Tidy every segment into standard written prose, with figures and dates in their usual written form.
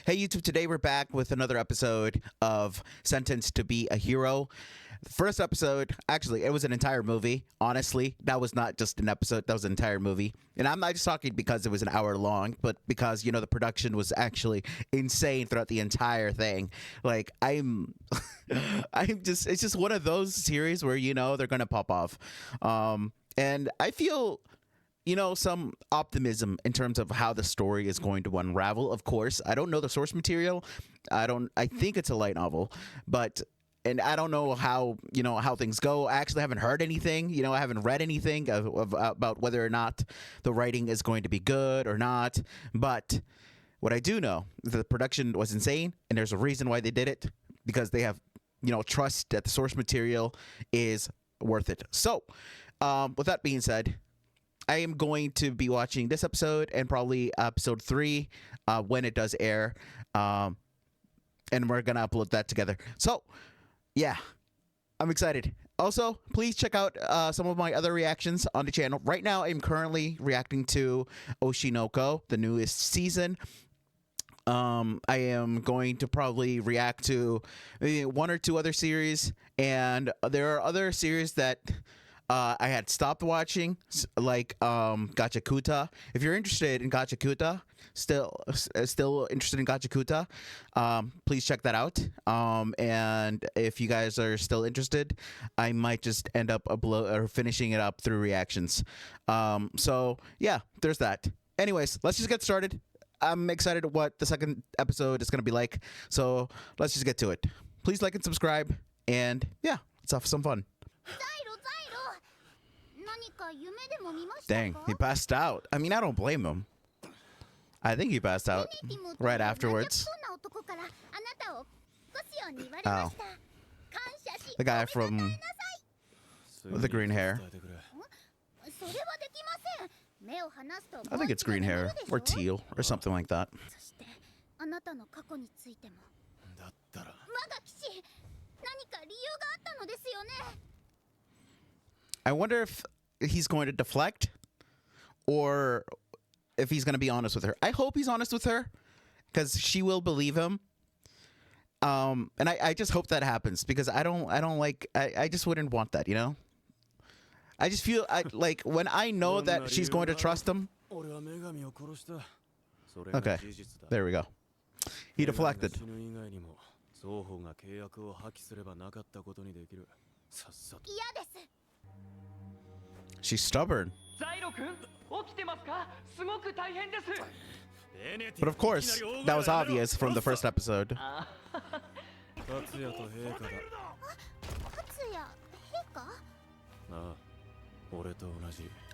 Hey YouTube, today we're back with another episode of Sentenced to Be a Hero. The first episode, actually, it was an entire movie. Honestly, that was not just an episode, that was an entire movie. And I'm not just talking because it was an hour long, but because, you know, the production was actually insane throughout the entire thing. Like, I'm just, it's just one of those series where, you know, they're going to pop off. And I feel, you know, some optimism in terms of how the story is going to unravel. Of course, I don't know the source material. I think it's a light novel, and I don't know how, you know, how things go. I actually haven't heard anything, you know, I haven't read anything about whether or not the writing is going to be good or not. But what I do know, the production was insane, and there's a reason why they did it, because they have, you know, trust that the source material is worth it. So, with that being said, I am going to be watching this episode and probably episode 3 when it does air. And we're going to upload that together. So, yeah, I'm excited. Also, please check out some of my other reactions on the channel. Right now, I'm currently reacting to Oshinoko, the newest season. I am going to probably react to maybe 1 or 2 other series. And there are other series that I had stopped watching, like Gachakuta. If you're interested in Gachakuta, still interested in Gachakuta, please check that out. And if you guys are still interested, I might just end up finishing it up through reactions. So yeah, there's that. Anyways, let's just get started. I'm excited what the second episode is going to be like. So let's just get to it. Please like and subscribe. And yeah, let's have some fun. Dang, he passed out. I mean, I don't blame him. I think he passed out right afterwards. Oh. The guy from with the green hair. I think it's green hair or teal or something like that. I wonder if he's going to deflect or if he's going to be honest with her. I hope he's honest with her because she will believe him. And I just hope that happens because I just wouldn't want that, you know? I just feel like when I know that she's going to trust him. Okay, there we go. He deflected. She's stubborn. But of course, that was obvious from the first episode.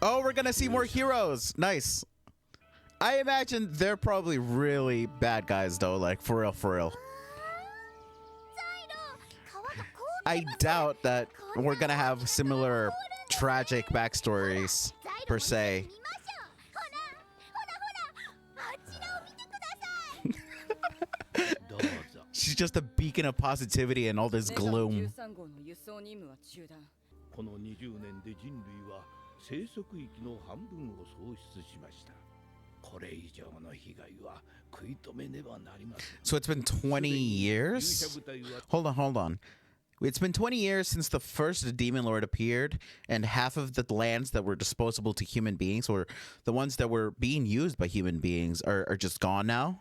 Oh, we're gonna see more heroes. Nice. I imagine they're probably really bad guys though, like for real, for real. I doubt that we're gonna have similar tragic backstories per se. She's just a beacon of positivity and all this gloom. So it's been 20 years? Hold on. It's been 20 years since the first Demon Lord appeared, and half of the lands that were disposable to human beings, or the ones that were being used by human beings, are just gone now?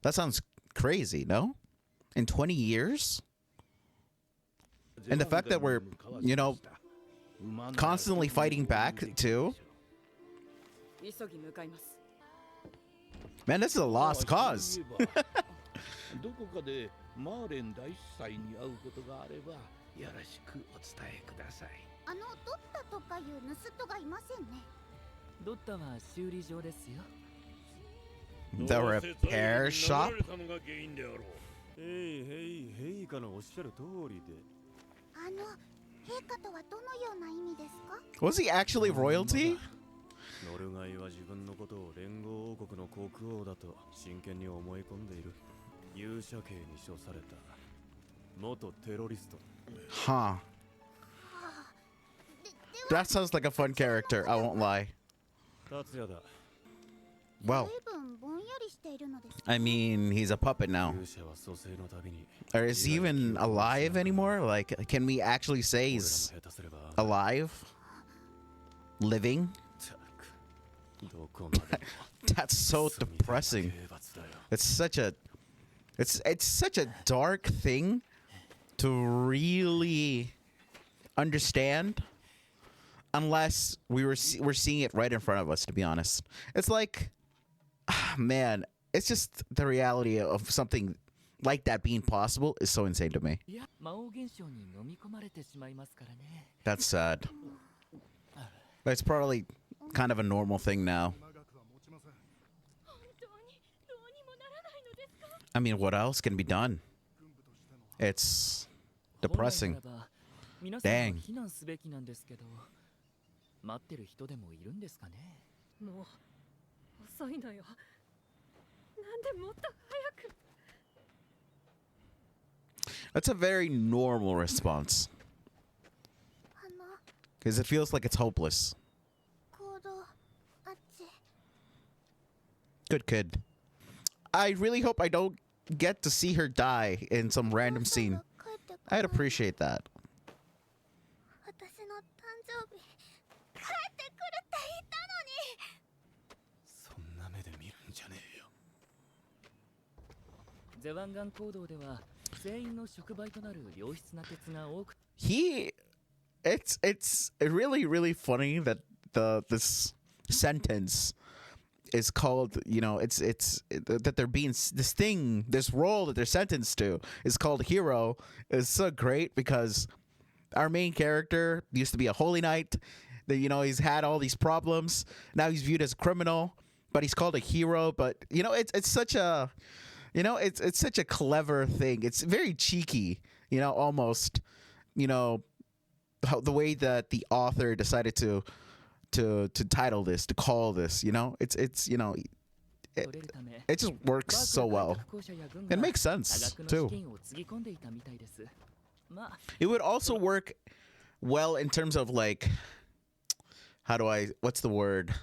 That sounds crazy, no? In 20 years? And the fact that we're, you know, constantly fighting back, too? Man, this is a lost cause. The repair shop? Was he actually royalty? Huh. That sounds like a fun character, I won't lie. Well, I mean, he's a puppet now. Or is he even alive anymore? Like, can we actually say he's alive? Living? That's so depressing. It's such a dark thing to really understand, unless we're seeing it right in front of us. To be honest, it's like, man, it's just the reality of something like that being possible is so insane to me. That's sad. But it's probably kind of a normal thing now. I mean, what else can be done? It's depressing. Dang. That's a very normal response. Because it feels like it's hopeless. Good kid. I really hope I don't get to see her die in some random scene. I'd appreciate that. It's really funny that this sentence is called, you know, it's that they're being this role that they're sentenced to is called hero is so great because our main character used to be a holy knight. That, you know, he's had all these problems. Now he's viewed as a criminal, but he's called a hero. But you know, it's such a, you know, it's such a clever thing. It's very cheeky, you know, almost, you know, the way that the author decided to title this, to call this, you know, it's you know, it just works so well. It makes sense too. It would also work well in terms of like, what's the word,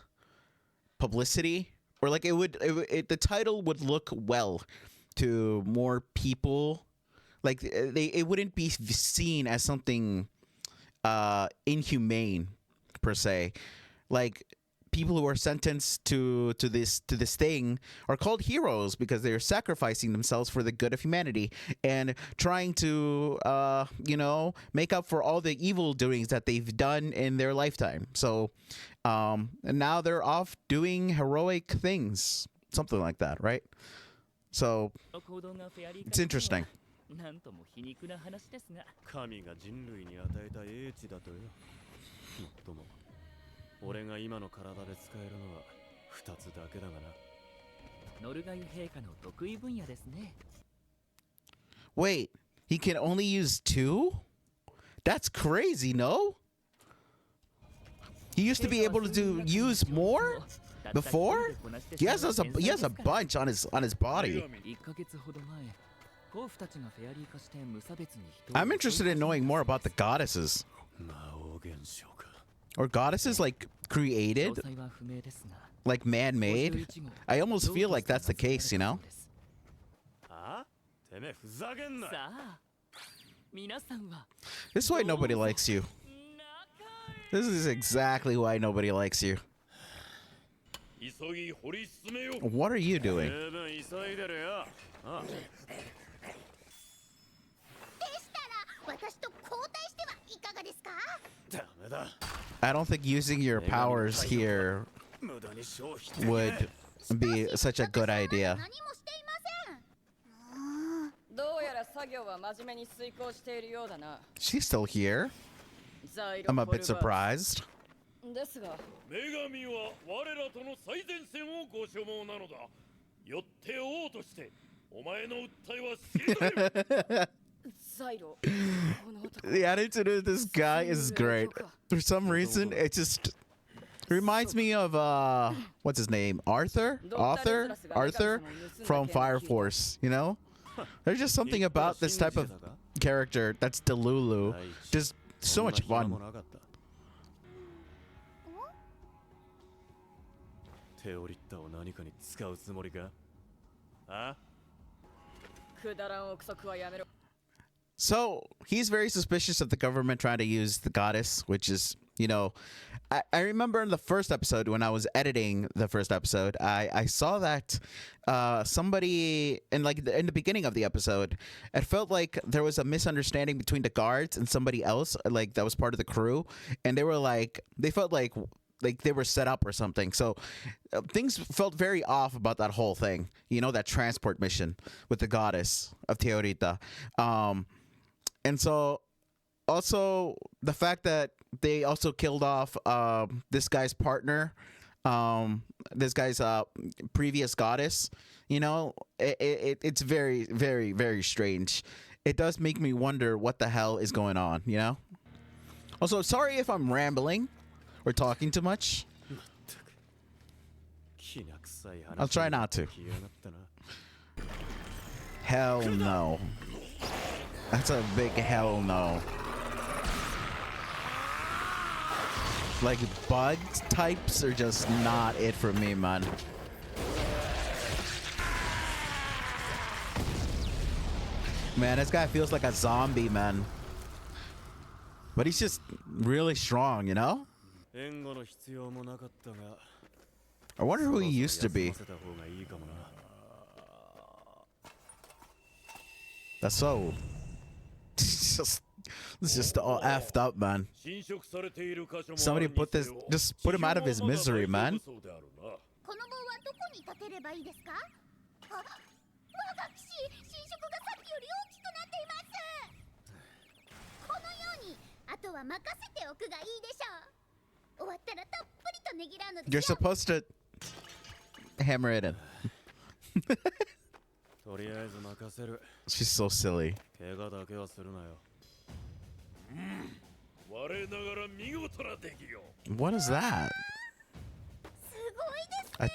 publicity, or like the title would look well to more people. Like it wouldn't be seen as something inhumane per se. Like people who are sentenced to this thing are called heroes because they're sacrificing themselves for the good of humanity and trying to you know, make up for all the evil doings that they've done in their lifetime. So and now they're off doing heroic things, something like that, right? So it's interesting. Wait, he can only use 2? That's crazy, no? He used to be able to use more before? He has a bunch on his body. I'm interested in knowing more about the goddesses. Or goddesses like created, like man-made? I almost feel like that's the case, you know? This is why nobody likes you. This is exactly why nobody likes you. What are you doing? I don't think using your powers here would be such a good idea. She's still here. I'm a bit surprised. The attitude of this guy is great. For some reason, it just reminds me of what's his name? Arthur from Fire Force, you know? There's just something about this type of character that's Delulu. Just so much fun. So he's very suspicious of the government trying to use the goddess, which is, I remember in the first episode when I was editing the first episode, I saw that somebody in the beginning of the episode, it felt like there was a misunderstanding between the guards and somebody else, like that was part of the crew, and they felt like they were set up or something. So things felt very off about that whole thing. That transport mission with the goddess of Teoritta. And so also the fact that they also killed off this guy's partner, this guy's previous goddess, it's very, very, very strange. It does make me wonder what the hell is going on, Also, sorry if I'm rambling or talking too much. I'll try not to. Hell no. That's a big hell no. Like, bug types are just not it for me, man. Man, this guy feels like a zombie, man. But he's just really strong, I wonder who he used to be. That's so... It's just all effed up, man. Somebody just put him out of his misery, man. You're supposed to hammer it in. She's so silly. What is that?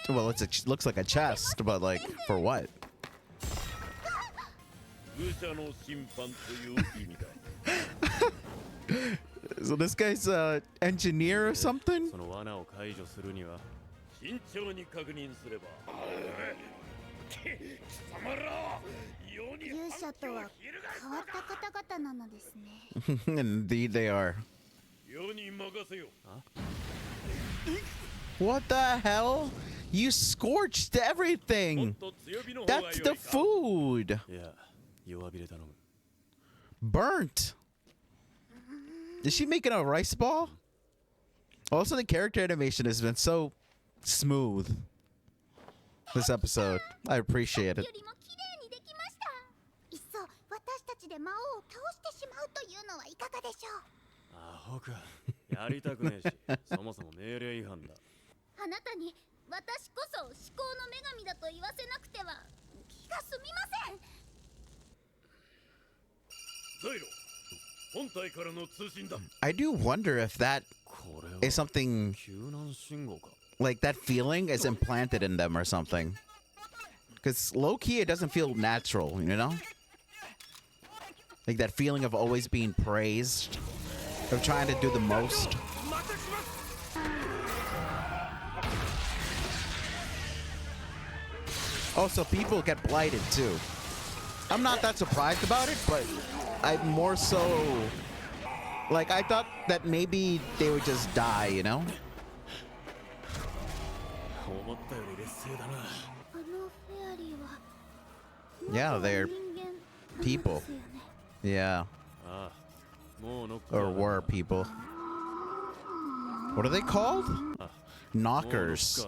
Well, looks like a chest, but like for what? So this guy's an engineer or something? Indeed they are. What the hell? You scorched everything. That's the food. Burnt. Is she making a rice ball? Also, the character animation has been so smooth this episode. I appreciate it. I do wonder if that is something like that feeling is implanted in them or something. Because low-key, it doesn't feel natural, Like that feeling of always being praised, of trying to do the most. Also, people get blighted too. I'm not that surprised about it, but I'm more so like I thought that maybe they would just die, Yeah, they're people. Yeah. Or were people. What are they called? Knockers.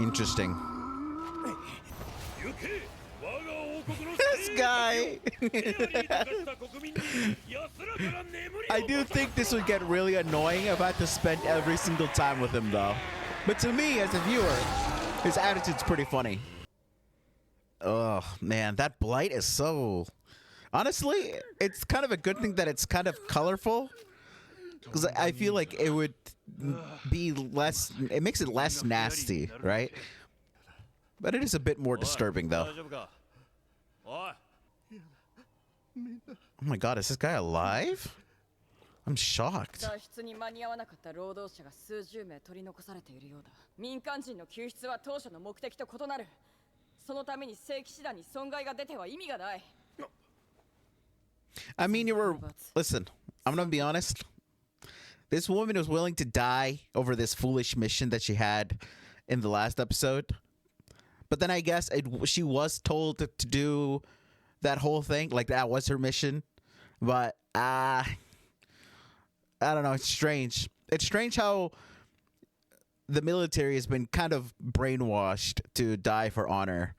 Interesting. This guy! I do think this would get really annoying if I had to spend every single time with him, though. But to me, as a viewer, his attitude's pretty funny. Oh, man, that blight is so... Honestly, it's kind of a good thing that it's kind of colorful. Because I feel like it would be less... It makes it less nasty, right? But it is a bit more disturbing, though. Oh my god, is this guy alive? I'm shocked. 脱出に間に合わなかった労働者が数十名取り残されているようだ。民間人の救出は当初の目的と異なる。そのために正規手段に損害が出ては意味がない。I mean, listen, I'm gonna be honest. This woman was willing to die over this foolish mission that she had in the last episode. But then I guess she was told to do that whole thing. Like, that was her mission. But, I don't know. It's strange. It's strange how the military has been kind of brainwashed to die for honor.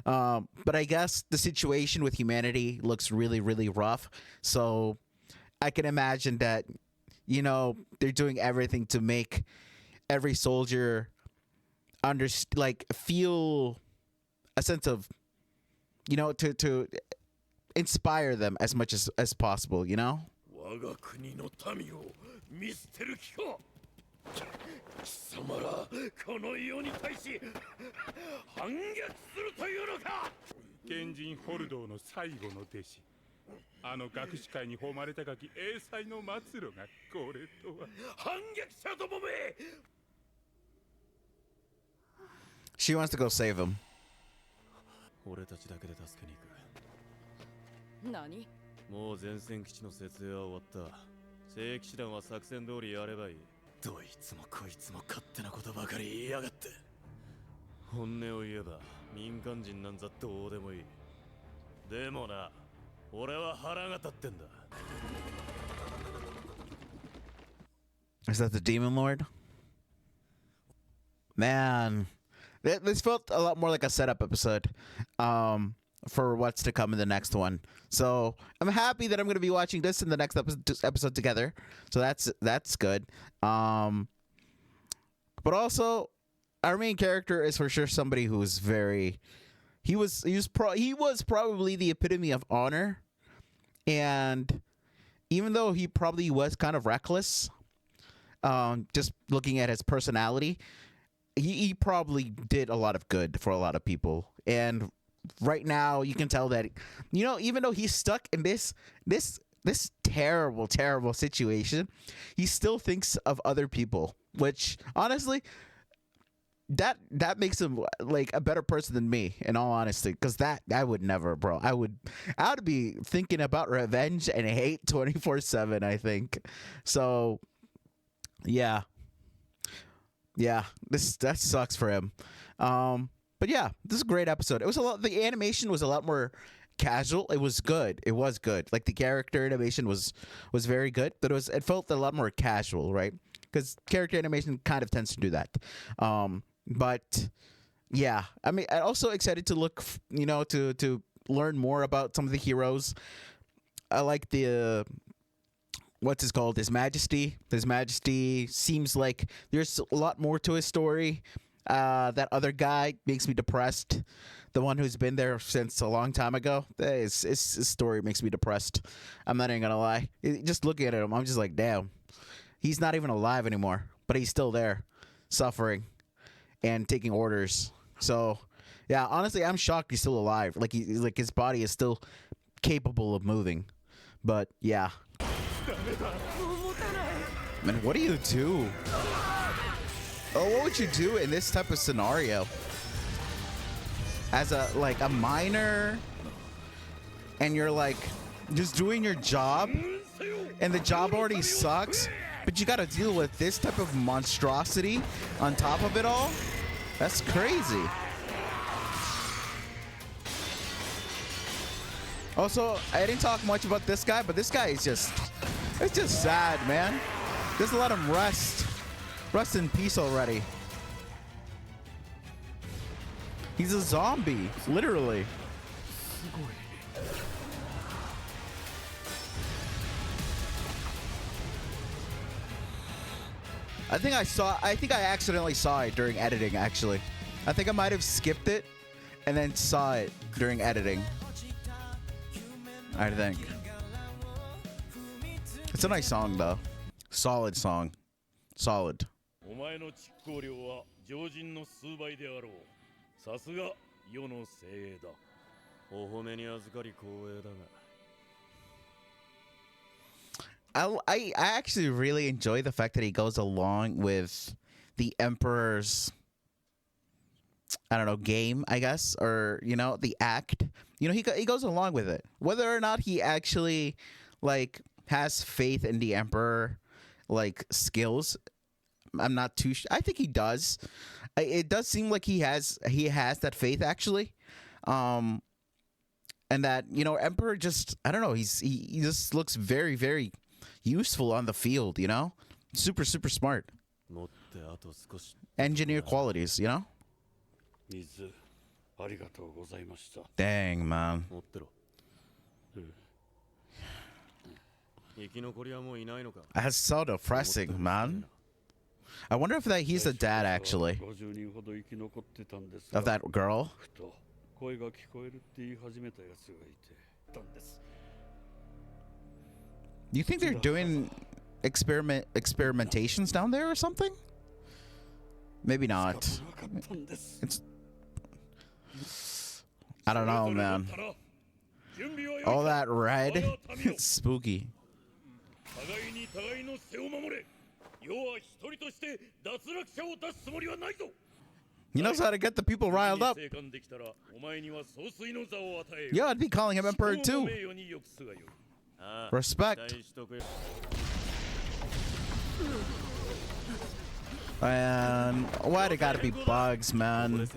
But I guess the situation with humanity looks really, really rough. So I can imagine that, you know, they're doing everything to make every soldier feel a sense of, you know, to inspire them as much as possible, you know? She wants to go save him. 何？もう前線基地の設営は終わった。正規手段は作戦通りやればいい。どいつもこいつも勝手なことばかり言いやがって。本音を言えば民間人なんざどうでもいい。でもな、俺は腹が立ってんだ。Is that the Demon Lord? Man, this felt a lot more like a setup episode. For what's to come in the next one. So I'm happy that I'm going to be watching this in the next episode together. So that's good. But also, our main character is for sure somebody who's very. He was probably the epitome of honor, and even though he probably was kind of reckless, just looking at his personality, he probably did a lot of good for a lot of people. And right now you can tell that, you know, even though he's stuck in this terrible situation, he still thinks of other people, which honestly that makes him like a better person than me, in all honesty, because that I would never, bro. I would be thinking about revenge and hate 24/7, I think. So yeah, that sucks for him. But yeah, this is a great episode. It was the animation was a lot more casual. It was good. Like, the character animation was very good, but it felt a lot more casual, right? Because character animation kind of tends to do that. But yeah, I mean, I'm also excited to look, you know, to learn more about some of the heroes. I like the what's his called? His Majesty. His Majesty seems like there's a lot more to his story. That other guy makes me depressed. The one who's been there since a long time ago. His story makes me depressed. I'm not even gonna lie. Just looking at him, I'm just like, damn. He's not even alive anymore, but he's still there, suffering and taking orders. So, yeah, honestly, I'm shocked he's still alive. Like, his body is still capable of moving. But yeah. Man, what do you do? Oh, what would you do in this type of scenario? As a miner, and you're like just doing your job, and the job already sucks, but you gotta deal with this type of monstrosity on top of it all? That's crazy. Also, I didn't talk much about this guy, but this guy is it's just sad, man. Just let him rest. Rest in peace already. He's a zombie, literally. I think I accidentally saw it during editing, actually. I think I might have skipped it and then saw it during editing. I think. It's a nice song, though. Solid song. Solid. お前の蓄光量は常人の数倍であろう。さすが世の精鋭だ。お褒めに預かり光栄だが。I actually really enjoy the fact that he goes along with the Emperor's, I don't know, game, I guess, or the act. He goes along with it, whether or not he actually like has faith in the Emperor, like skills. I'm not too. I think he does. It does seem like he has that faith actually, and that Emperor just, I don't know. He just looks very, very useful on the field. Super smart. Engineer qualities. Dang, man. That's so depressing, man. I wonder if he's the dad actually of that girl. Do you think they're doing experimentations down there or something? Maybe not. I don't know, man. All that red, it's spooky. He knows how to get the people riled up. Yeah, I'd be calling him Emperor too. Respect. And why they gotta be bugs, man?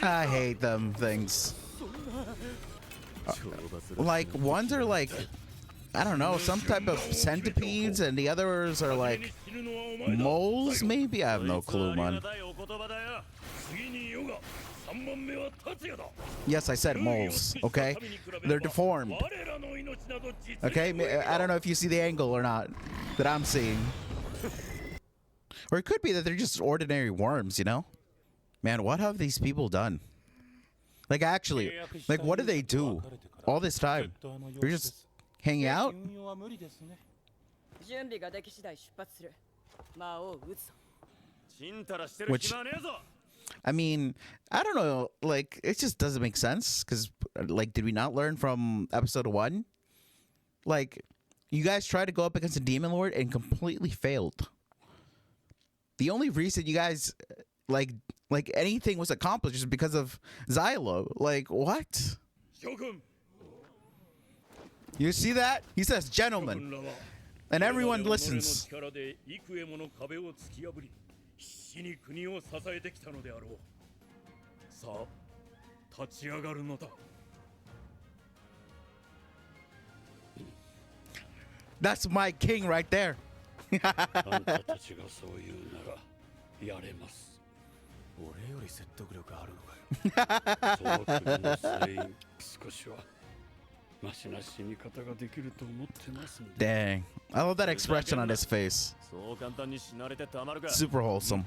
I hate them things. Like, ones are like, I don't know, some type of centipedes, and the others are like moles, maybe? I have no clue, man. Yes, I said moles, okay? They're deformed. Okay? I don't know if you see the angle or not that I'm seeing. Or it could be that they're just ordinary worms, Man, what have these people done? Like, actually, like, what do they do all this time? They're just hanging out? Which, I mean, I don't know, like, it just doesn't make sense, because, like, did we not learn from episode 1? Like, you guys tried to go up against a demon lord and completely failed. The only reason you guys, like anything was accomplished is because of Xylo. Like, what? You see that? He says, gentlemen. And everyone listens. That's my king right there. Dang. I love that expression on his face. Super wholesome.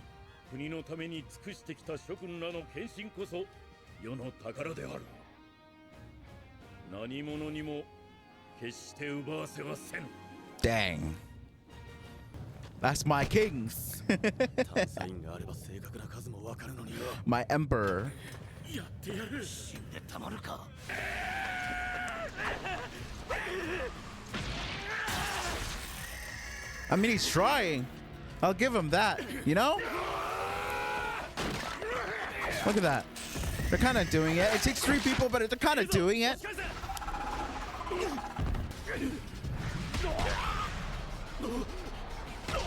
Dang. That's my king. My emperor. I mean, he's trying. I'll give him that, Look at that. They're kind of doing it. It takes 3 people, but they're kind of doing it.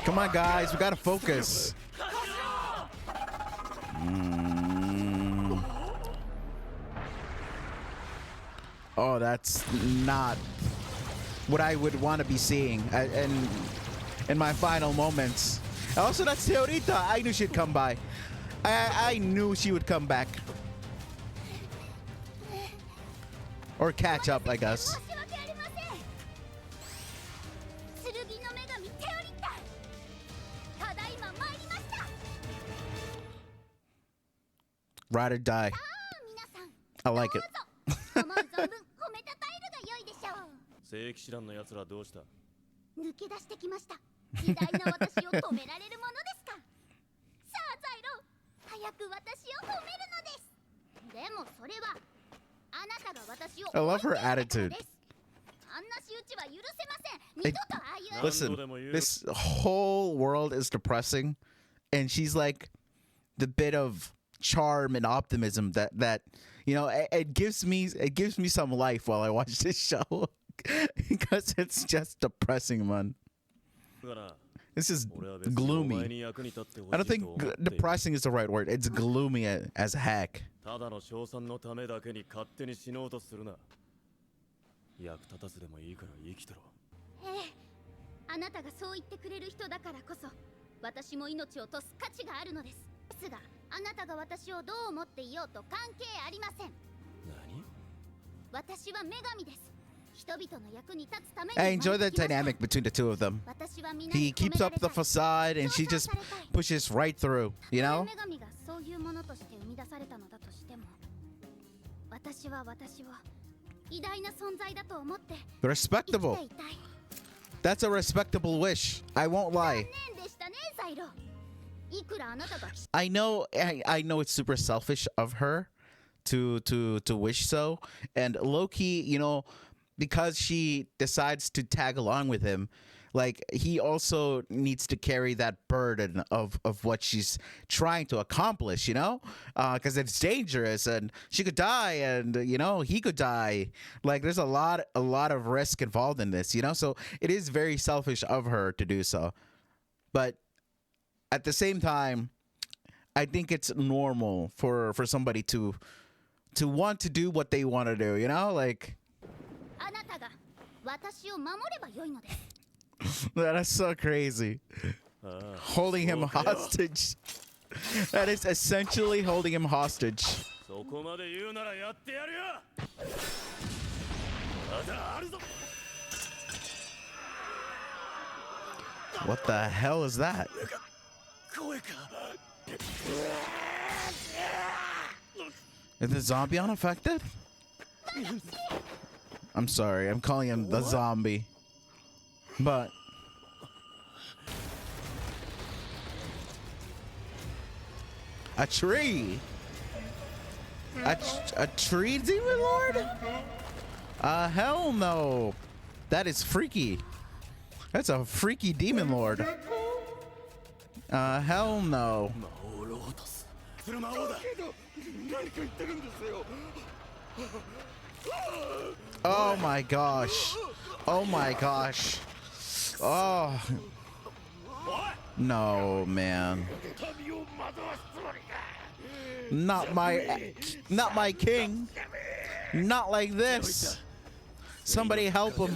Come on, guys. We gotta focus. Oh, that's not what I would want to be seeing in my final moments. Also, that's Teoritta. I knew she'd come by. I knew she would come back. Or catch up, I guess. Ride or die. I like it. 聖騎士団の奴らどうした？抜け出してきました。偉大な私を止められるものですか。さあ、ザイロ、早く私を止めるのです。でもそれはあなたが私を。I love her attitude. あんな仕打ちは許せません。二度とああいう Listen, this whole world is depressing, and she's like the bit of charm and optimism that it gives me some life while I watch this show because it's just depressing, man. This is gloomy. I don't think depressing is the right word. It's gloomy as heck. ただの賞賛のためだけに勝手に死のうとするな。役立たずでもいいから生きてろ。ええ、あなたがそう言ってくれる人だからこそ私も命を落とす価値があるのです。ですがあなたが私をどう思っていようと関係ありません。何？私は女神です。人々の役に立つために I enjoy the dynamic between the two of them. He keeps up the facade and she just pushes right through, you know? 女神がそういうものとして生み出されたのだとしても私は偉大な存在だと思って生き Respectable. ていたい。 That's a respectable wish. I won't lie. 残念でしたね、ザイロ。いくらあなたが I know it's super selfish of her to wish so. And low-key, because she decides to tag along with him, like he also needs to carry that burden of what she's trying to accomplish, because it's dangerous and she could die and he could die. Like there's a lot of risk involved in this, so it is very selfish of her to do so. But at the same time, I think it's normal for somebody to want to do what they want to do, like あなたが私を守ればよいのです。 that is so crazy. Holding him hostage. That is essentially holding him hostage. そこまで言うならやってやるよ。まだあるぞ。 What the hell is that? 声か。 Is the zombie unaffected? I'm sorry, I'm calling him the zombie. But a tree? A tree demon lord? Hell no. That is freaky. That's a freaky demon lord. Hell no. 魔王ロータス。それ魔王だ。何か言ってるんですよ。 Oh my gosh. Oh my gosh. Oh. No, man. Not my king. Not like this. Somebody help him.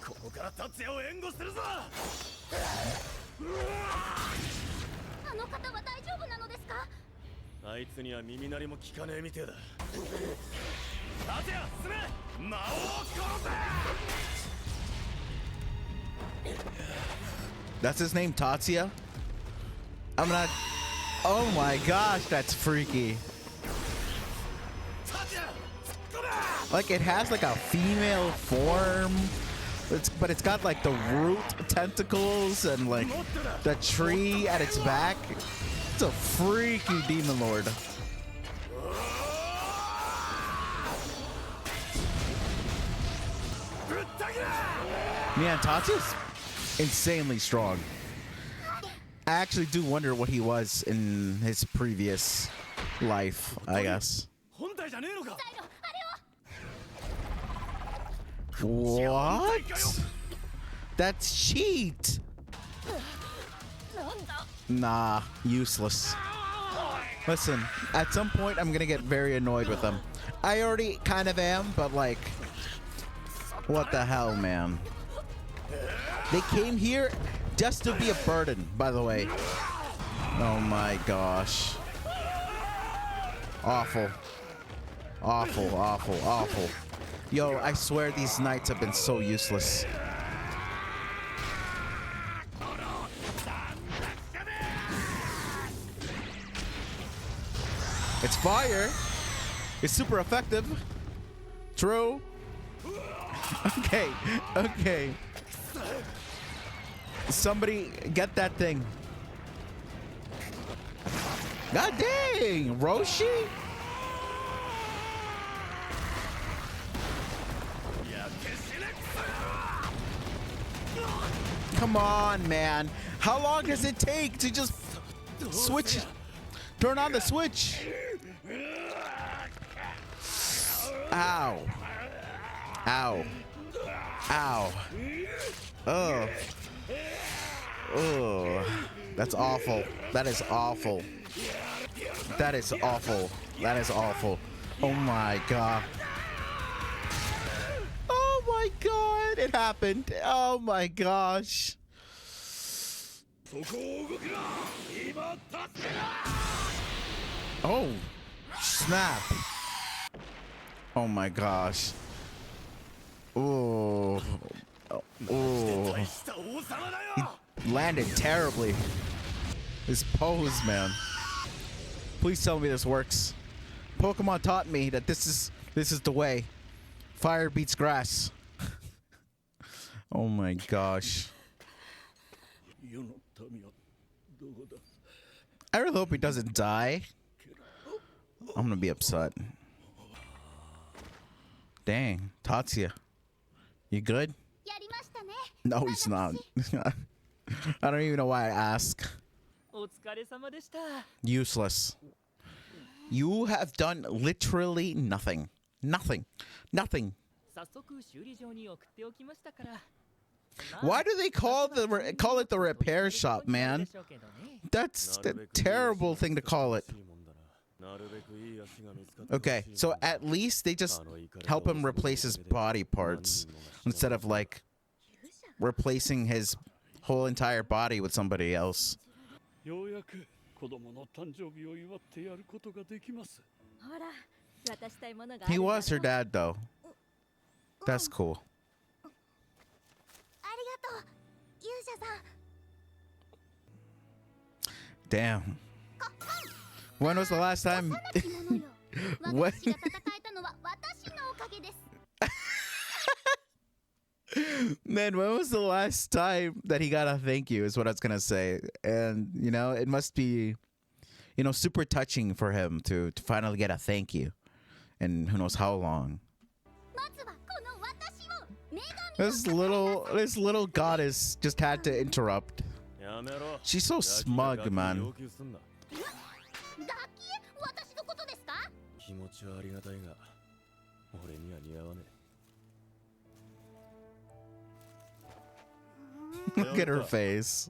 ここから達也を援護するぞ。あの方は大丈夫なのですか？あいつには耳鳴りも聞かねえみてえだ。達也、進め。魔王を殺せ。 That's his name, Tatsuya? I'm not... Oh my gosh, that's freaky. Like, it has like a female form, but it's got like the root tentacles and like the tree at its back. It's a freaky demon lord. Man, Tatsuya's insanely strong. I actually do wonder what he was in his previous life, I guess. 本体じゃねえのか。 What? That's cheat. Nah, useless. Listen, at some point I'm gonna get very annoyed with them. I already kind of am, but like, what the hell, man? They came here just to be a burden, by the way. Oh my gosh. Awful. Awful, awful, awful. Yo, I swear these knights have been so useless. It's fire. It's super effective. True. Okay, okay. Somebody get that thing. God dang, Roshi? Come on, man. How long does it take to just switch? Turn on the switch. Ow. Ow. Ow. Oh. Oh. That's awful. That is awful. That is awful. That is awful. Oh my god. Oh my god. It happened. Oh my gosh. Oh. Snap. Oh my gosh. Oh. Oh. He landed terribly. His pose, man. Please tell me this works. Pokemon taught me that this is the way. Fire beats grass. Oh my gosh. I really hope he doesn't die. I'm gonna be upset. Dang, Tatsuya. You good? No, he's not. I don't even know why I ask. Useless. You have done literally nothing. Nothing. Nothing. Why do they call it the repair shop, man? That's a terrible thing to call it. Okay, so at least they just help him replace his body parts instead of like replacing his whole entire body with somebody else. He was her dad, though. That's cool. Damn. When was the last time? What? Man, when was the last time that he got a thank you is what I was gonna say. And you know, it must be, you know, super touching for him to finally get a thank you. And who knows how long. This little goddess just had to interrupt. She's so smug, man. Look at her face.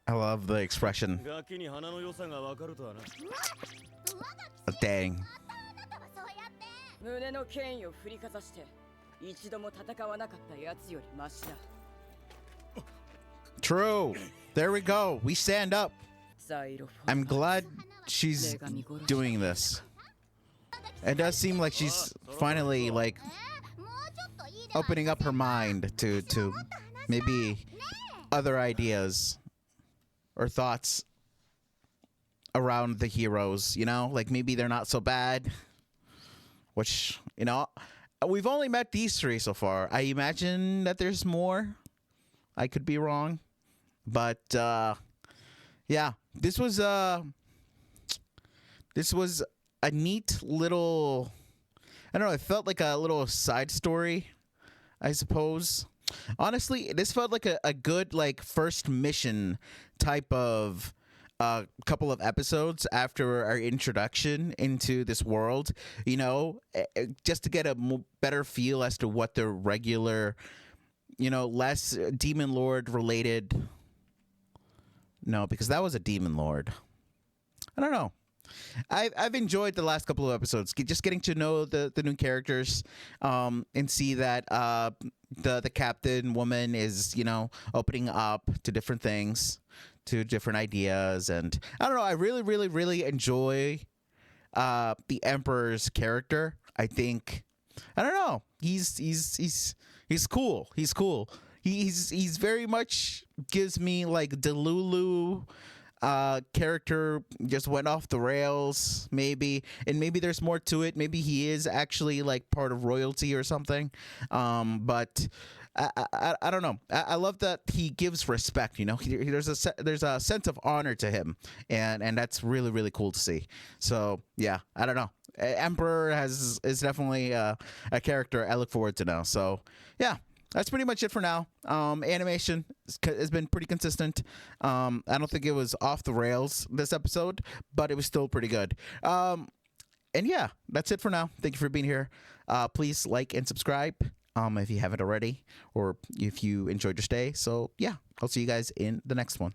I love the expression. Dang. True. There we go. We stand up. I'm glad she's doing this. It does seem like she's finally like opening up her mind to maybe other ideas or thoughts around the heroes, you know, like maybe they're not so bad, which, you know, we've only met these three so far. I imagine that there's more. I could be wrong, but yeah, this was a neat little, I don't know, it felt like a little side story, I suppose. Honestly, this felt like a good like first mission type of couple of episodes after our introduction into this world, you know, just to get a better feel as to what the regular, you know, less Demon Lord related. No, because that was a Demon Lord. I don't know. I've enjoyed the last couple of episodes, just getting to know the new characters, and see that the captain woman is, you know, opening up to different things, to different ideas, and I don't know. I really enjoy the Emperor's character. I think, I don't know. He's cool. He's cool. He's very much gives me like Delulu character just went off the rails, maybe, and maybe there's more to it. Maybe he is actually like part of royalty or something, but I don't know. I love that he gives respect. There's a sense of honor to him, and that's really really cool to see. So yeah, I don't know. Emperor is definitely a character I look forward to now. So yeah. That's pretty much it for now. Animation has been pretty consistent. I don't think it was off the rails this episode, but it was still pretty good. And yeah, that's it for now. Thank you for being here. Please like and subscribe if you haven't already, or if you enjoyed your stay. So yeah, I'll see you guys in the next one.